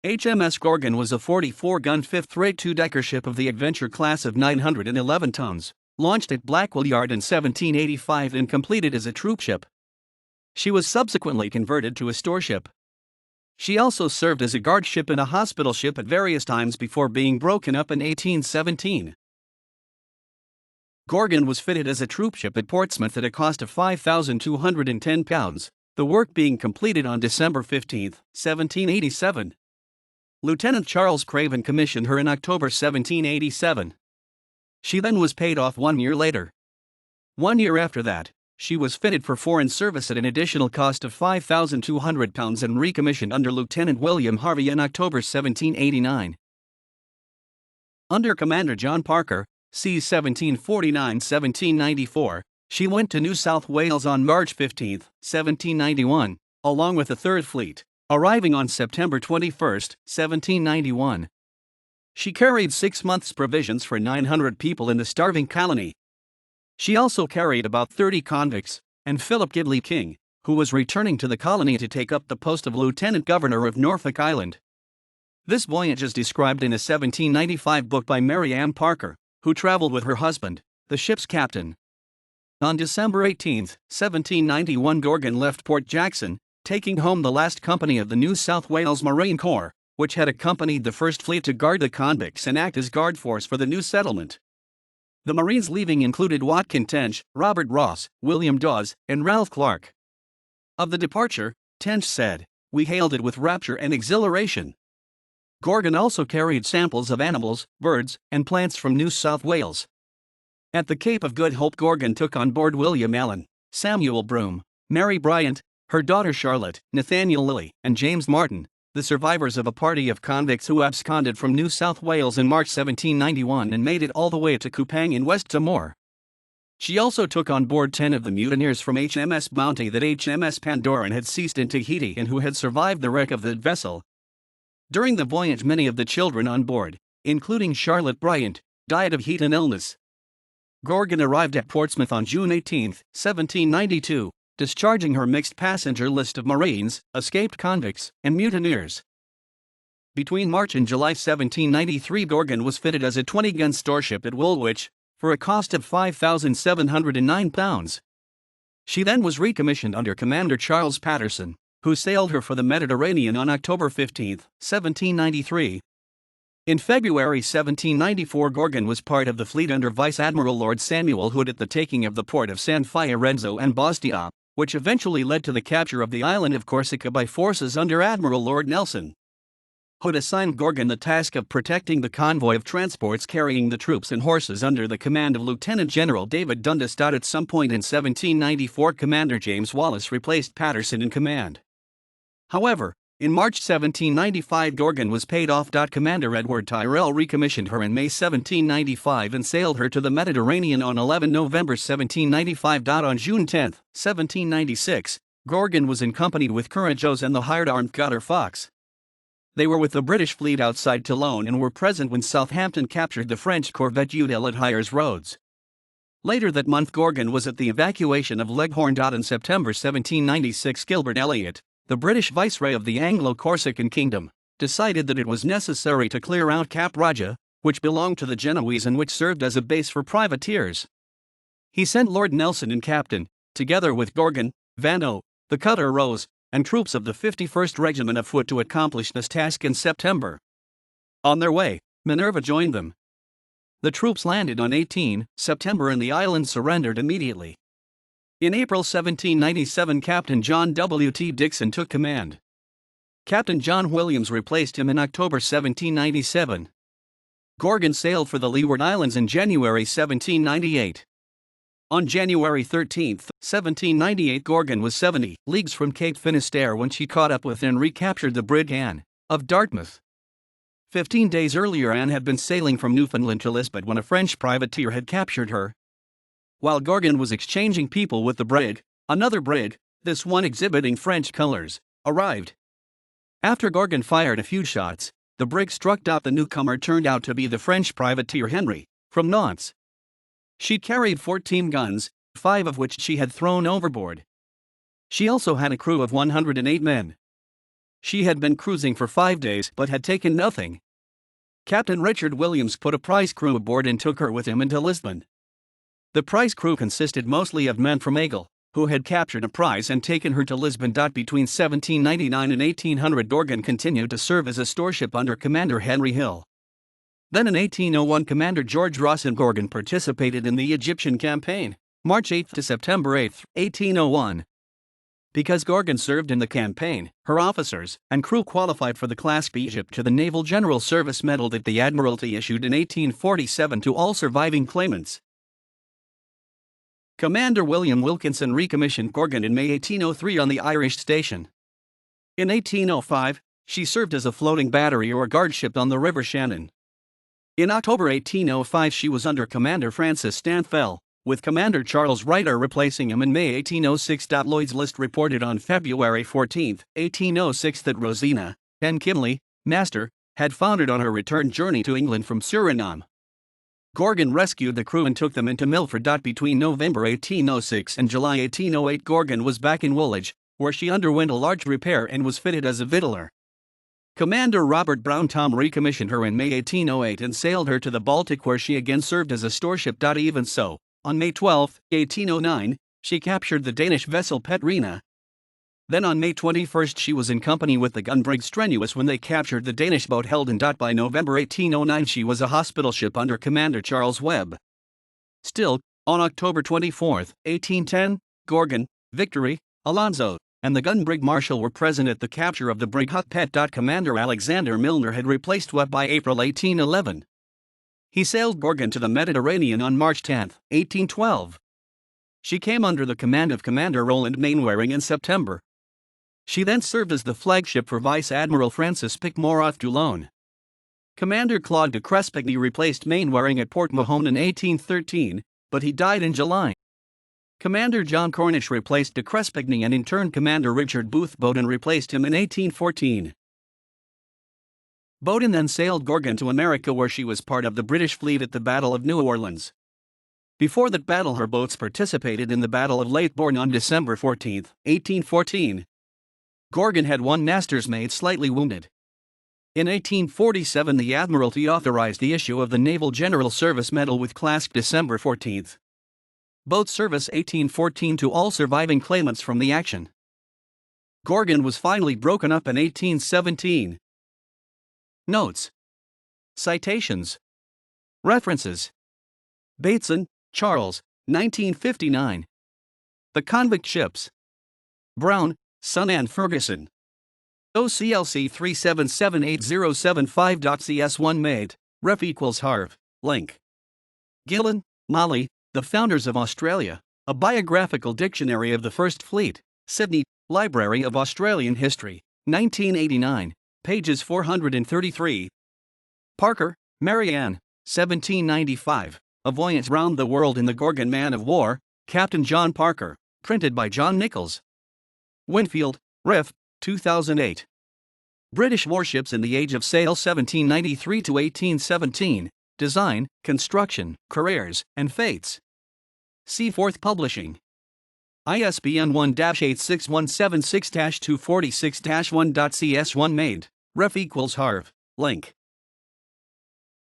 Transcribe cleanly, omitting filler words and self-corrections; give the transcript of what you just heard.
HMS Gorgon was a 44-gun fifth-rate two-decker ship of the Adventure class of 911 tons, launched at Blackwall Yard in 1785 and completed as a troopship. She was subsequently converted to a storeship. She also served as a guardship and a hospital ship at various times before being broken up in 1817. Gorgon was fitted as a troopship at Portsmouth at a cost of £5,210, the work being completed on December 15, 1787. Lieutenant Charles Craven commissioned her in October 1787. She then was paid off 1 year later. 1 year after that, she was fitted for foreign service at an additional cost of £5,200 and recommissioned under Lieutenant William Harvey in October 1789. Under Commander John Parker, c. 1749-1794, she went to New South Wales on March 15, 1791, along with the Third Fleet, arriving on September 21, 1791. She carried 6 months' provisions for 900 people in the starving colony. She also carried about 30 convicts, and Philip Gidley King, who was returning to the colony to take up the post of Lieutenant Governor of Norfolk Island. This voyage is described in a 1795 book by Mary Ann Parker, who traveled with her husband, the ship's captain. On December 18, 1791, Gorgon left Port Jackson, taking home the last company of the New South Wales Marine Corps, which had accompanied the First Fleet to guard the convicts and act as guard force for the new settlement. The Marines leaving included Watkin Tench, Robert Ross, William Dawes, and Ralph Clark. Of the departure, Tench said, "We hailed it with rapture and exhilaration." Gorgon also carried samples of animals, birds, and plants from New South Wales. At the Cape of Good Hope, Gorgon took on board William Allen, Samuel Broome, Mary Bryant, her daughter Charlotte, Nathaniel Lilly, and James Martin, the survivors of a party of convicts who absconded from New South Wales in March 1791 and made it all the way to Kupang in West Timor. She also took on board 10 of the mutineers from HMS Bounty that HMS Pandoran had seized in Tahiti and who had survived the wreck of that vessel. During the voyage, many of the children on board, including Charlotte Bryant, died of heat and illness. Gorgon arrived at Portsmouth on June 18, 1792, discharging her mixed passenger list of Marines, escaped convicts, and mutineers. Between March and July 1793, Gorgon was fitted as a 20-gun storeship at Woolwich, for a cost of £5,709. She then was recommissioned under Commander Charles Patterson, who sailed her for the Mediterranean on October 15, 1793. In February 1794, Gorgon was part of the fleet under Vice Admiral Lord Samuel Hood at the taking of the port of San Fiorenzo and Bastia, which eventually led to the capture of the island of Corsica by forces under Admiral Lord Nelson. Hood assigned Gorgon the task of protecting the convoy of transports carrying the troops and horses under the command of Lieutenant General David Dundas. At some point in 1794, Commander James Wallace replaced Patterson in command. However, in March 1795, Gorgon was paid off. Commander Edward Tyrrell recommissioned her in May 1795 and sailed her to the Mediterranean on 11 November 1795. On June 10, 1796, Gorgon was in company with Courageous and the hired armed cutter Fox. They were with the British fleet outside Toulon and were present when Southampton captured the French corvette Udel at Hyers Roads. Later that month, Gorgon was at the evacuation of Leghorn. In September 1796, Gilbert Elliot, the British viceroy of the Anglo-Corsican kingdom, decided that it was necessary to clear out Cap Raja, which belonged to the Genoese and which served as a base for privateers. He sent Lord Nelson and Captain, together with Gorgon, Vanneau, the cutter Rose, and troops of the 51st Regiment of Foot to accomplish this task in September. On their way, Minerva joined them. The troops landed on 18 September and the island surrendered immediately. In April 1797, Captain John W. T. Dixon took command. Captain John Williams replaced him in October 1797. Gorgon sailed for the Leeward Islands in January 1798. On January 13, 1798, Gorgon was 70 leagues from Cape Finisterre when she caught up with and recaptured the brig Anne, of Dartmouth. 15 days earlier, Anne had been sailing from Newfoundland to Lisbon when a French privateer had captured her. While Gorgon was exchanging people with the brig, another brig, this one exhibiting French colors, arrived. After Gorgon fired a few shots, the brig struck. The newcomer turned out to be the French privateer Henry, from Nantes. She carried 14 guns, 5 of which she had thrown overboard. She also had a crew of 108 men. She had been cruising for 5 days but had taken nothing. Captain Richard Williams put a prize crew aboard and took her with him into Lisbon. The prize crew consisted mostly of men from Aigle, who had captured a prize and taken her to Lisbon. Between 1799 and 1800, Gorgon continued to serve as a storeship under Commander Henry Hill. Then in 1801, Commander George Rawson Gorgon participated in the Egyptian campaign, March 8 to September 8, 1801. Because Gorgon served in the campaign, her officers and crew qualified for the Class B Egypt to the Naval General Service Medal that the Admiralty issued in 1847 to all surviving claimants. Commander William Wilkinson recommissioned Gorgon in May 1803 on the Irish station. In 1805, she served as a floating battery or guardship on the River Shannon. In October 1805, she was under Commander Francis Stanfell, with Commander Charles Ryder replacing him in May 1806. Lloyd's List reported on February 14, 1806 that Rosina N. Kinley, master, had foundered on her return journey to England from Suriname. Gorgon rescued the crew and took them into Milford. Between November 1806 and July 1808, Gorgon was back in Woolwich, where she underwent a large repair and was fitted as a victualler. Commander Robert Brown Tom recommissioned her in May 1808 and sailed her to the Baltic, where she again served as a storeship. Even so, on May 12, 1809, she captured the Danish vessel Petrina. Then on May 21 she was in company with the gun brig Strenuous when they captured the Danish boat Helden. By November 1809 she was a hospital ship under Commander Charles Webb. Still, on October 24, 1810, Gorgon, Victory, Alonzo, and the gun brig Marshall were present at the capture of the brig Huck Pet. Commander Alexander Milner had replaced Webb by April 1811. He sailed Gorgon to the Mediterranean on March 10, 1812. She came under the command of Commander Roland Mainwaring in September. She then served as the flagship for Vice Admiral Francis Pic-Morat Dulon. Commander Claude de Crespigny replaced Mainwaring at Port Mahon in 1813, but he died in July. Commander John Cornish replaced de Crespigny, and in turn Commander Richard Booth Bowdoin replaced him in 1814. Bowdoin then sailed Gorgon to America, where she was part of the British fleet at the Battle of New Orleans. Before that battle her boats participated in the Battle of Lake Borgne on December 14, 1814. Gorgon had one master's mate slightly wounded. In 1847 the Admiralty authorized the issue of the Naval General Service Medal with Class December 14. Boat Service 1814 to all surviving claimants from the action. Gorgon was finally broken up in 1817. Notes. Citations. References. Bateson, Charles, 1959. The Convict Ships. Brown, Son and Ferguson. OCLC 3778075.CS1 made, ref equals Harv, link. Gillen, Molly, The Founders of Australia, A Biographical Dictionary of the First Fleet, Sydney, Library of Australian History, 1989, pages 433. Parker, Marianne, 1795, A Voyage Round the World in the Gorgon Man of War, Captain John Parker, printed by John Nichols. Winfield, Ref, 2008. British Warships in the Age of Sail 1793 to 1817, Design, Construction, Careers, and Fates. Seaforth Publishing. ISBN 1-86176-246-1.CS1 made, ref equals Harv, link.